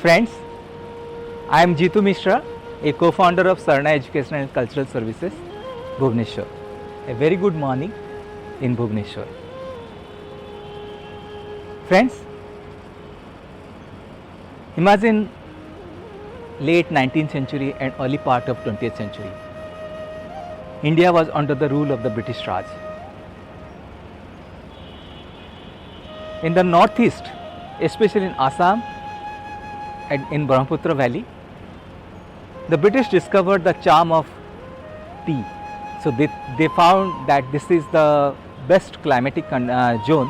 Friends, I am Jitu Mishra, a co-founder of Sarna Educational and Cultural Services, Bhubaneswar. A very good morning in Bhubaneswar. Friends, imagine late 19th century and early part of 20th century. India was under the rule of the British Raj. In the northeast, especially in Assam and in Brahmaputra Valley, the British discovered the charm of tea. So they found that this is the best climatic zone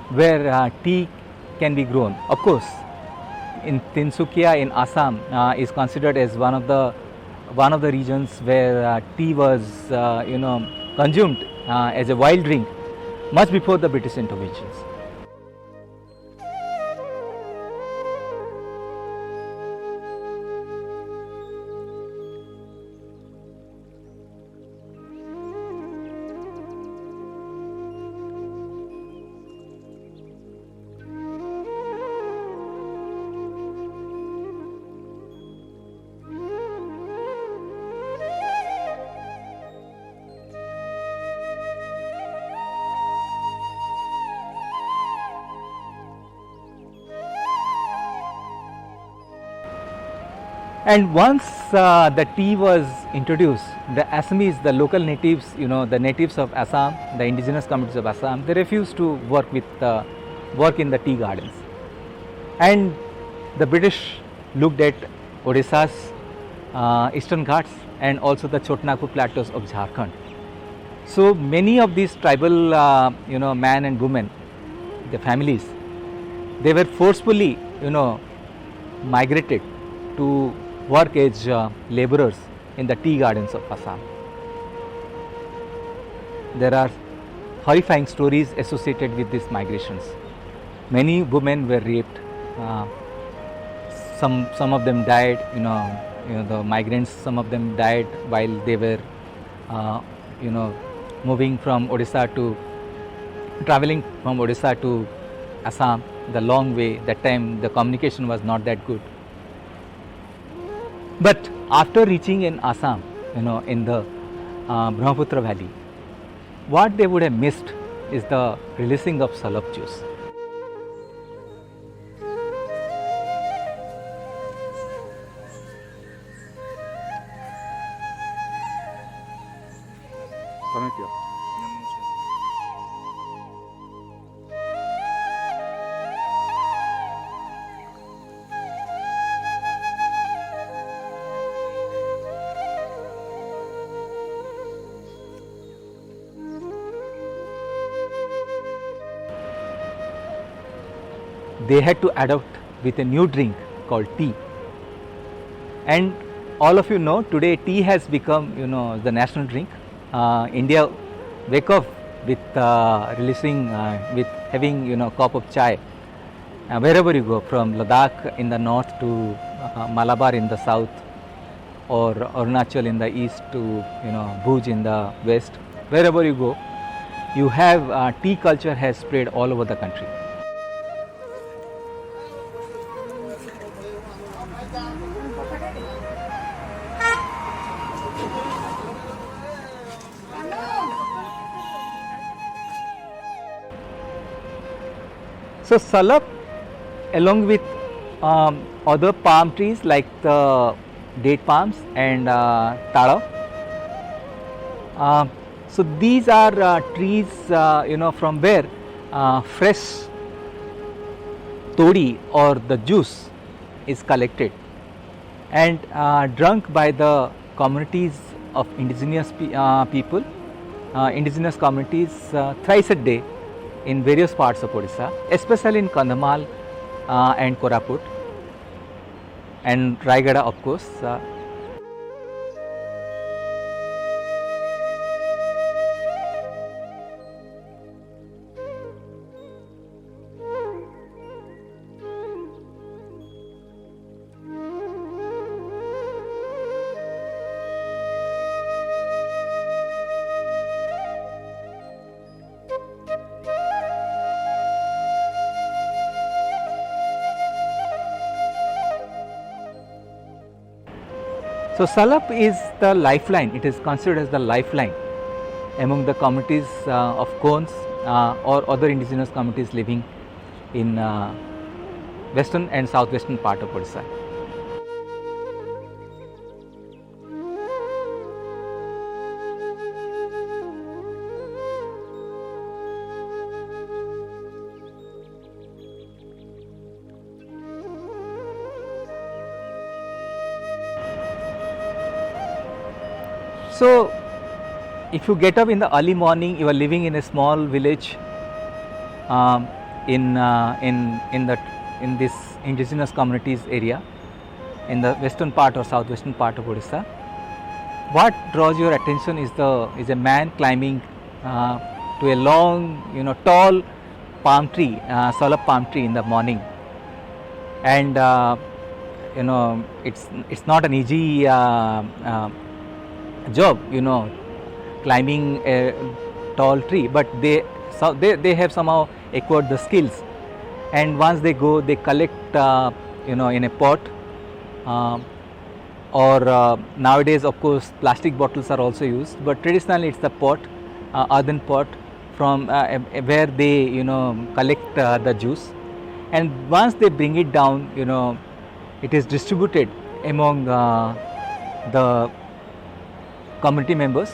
where tea can be grown. Of course, in Tinsukia in Assam is considered as one of the regions where tea was consumed as a wild drink much before the British interventions. And once the tea was introduced, the Assamese, the local natives, the natives of Assam, the indigenous communities of Assam, they refused to work in the tea gardens. And the British looked at Odisha's eastern Ghats and also the Chotnagpur plateaus of Jharkhand. So many of these tribal, men and women, the families, they were forcefully, migrated to work as laborers in the tea gardens of Assam. There are horrifying stories associated with these migrations. Many women were raped. Some of them died. The migrants. Some of them died while they were, moving from Odisha traveling from Odisha to Assam. The long way. That time the communication was not that good. But after reaching in Assam, in the Brahmaputra Valley, what they would have missed is the releasing of salop juice. They had to adopt with a new drink called tea. And all of you know, today tea has become, the national drink. India wake up with releasing, with having, cup of chai. Wherever you go, from Ladakh in the north to Malabar in the south, or Arunachal in the east to, Bhuj in the west, wherever you go, you have tea culture has spread all over the country. So salap, along with other palm trees like the date palms and taro. So these are trees, from where fresh todi or the juice is collected and drunk by the communities of indigenous people, indigenous communities thrice a day in various parts of Odisha, especially in Kandhamal and Koraput and Raigada, of course. So Salap is the lifeline, it is considered as the lifeline among the communities of Konds or other indigenous communities living in western and southwestern part of Odisha. So, if you get up in the early morning, you are living in a small village in this indigenous communities area in the western part or southwestern part of Odisha. What draws your attention is a man climbing to a long, tall palm tree, salap palm tree in the morning, and it's not an easy job, climbing a tall tree, but they have somehow acquired the skills, and once they go, they collect in a pot, or nowadays of course plastic bottles are also used, but traditionally it's the pot, earthen pot, from where they collect the juice, and once they bring it down, it is distributed among the community members.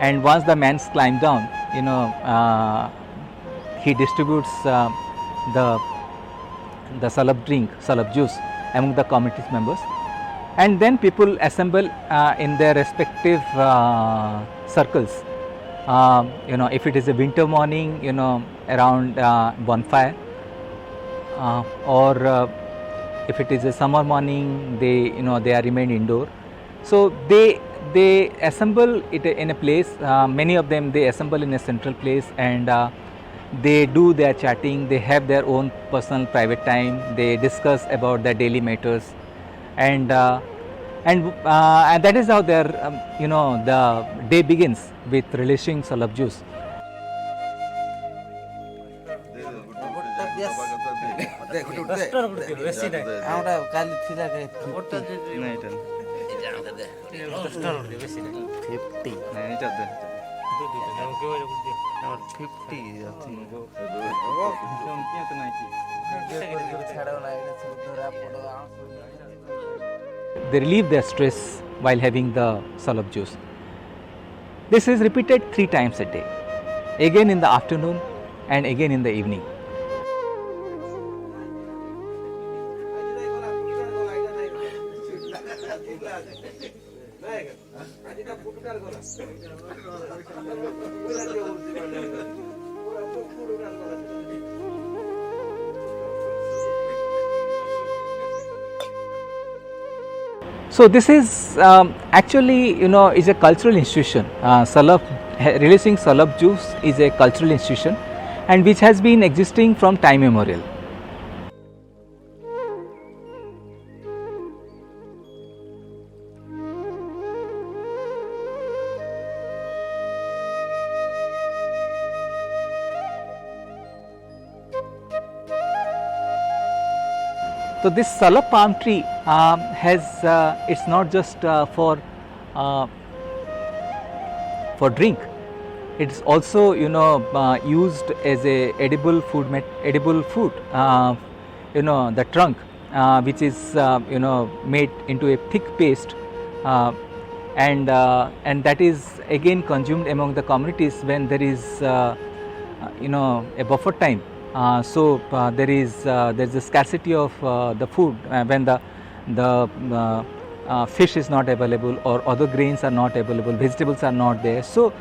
And once the man's climb down, he distributes the salab drink, salab juice among the community members, and then people assemble in their respective circles. If it is a winter morning, around bonfire, or if it is a summer morning, they are remain indoor. So they assemble it in a place. Many of them, they assemble in a central place, and they do their chatting. They have their own personal private time. They discuss about their daily matters, and that is how their the day begins with relishing salab juice. They relieve their stress while having the salab juice. This is repeated 3 times a day, again in the afternoon and again in the evening. So this is actually, is a cultural institution. Releasing salab juice is a cultural institution, and which has been existing from time immemorial. So this salab palm tree has it's not just for drink. It's also used as a edible food. The trunk which is made into a thick paste, and that is again consumed among the communities when there is a buffer time. There is a scarcity of the food when the fish is not available, or other grains are not available, vegetables are not there. So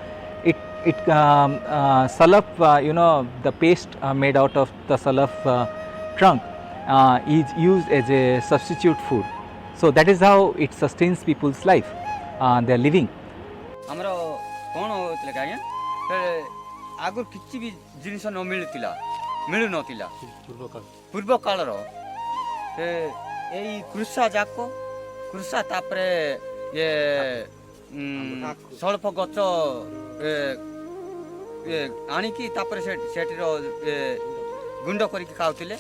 salaf, the paste made out of the salaf trunk is used as a substitute food. So that is how it sustains people's life, their living. आगुर किसी भी जिनिस न मिलु नथिला पूर्व कालर कृषा जाक कृषा तापरे ये sulph गच आनिकी तापरे सेठीर गुंड करिक खाउथिले.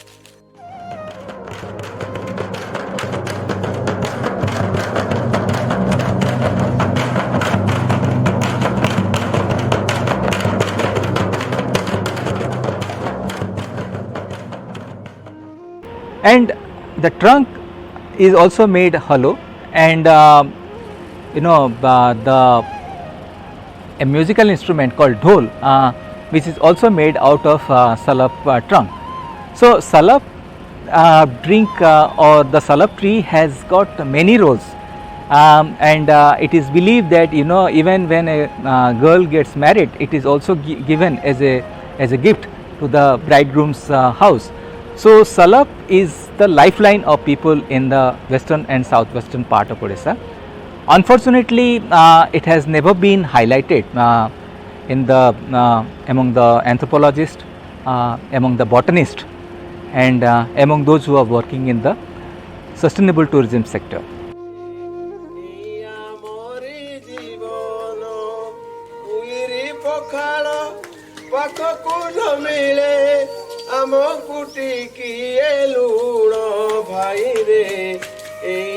And the trunk is also made hollow, and a musical instrument called dhol, which is also made out of salaf trunk. So salaf drink or the salaf tree has got many roles, and it is believed that even when a girl gets married, it is also given as a gift to the bridegroom's house. So salaf is the lifeline of people in the western and southwestern part of Odisha. Unfortunately, it has never been highlighted in the among the anthropologists, among the botanists, and among those who are working in the sustainable tourism sector. ଆମ କୁଟି କିଏ ଲୁଣ ଭାଇ ରେ ଏଇ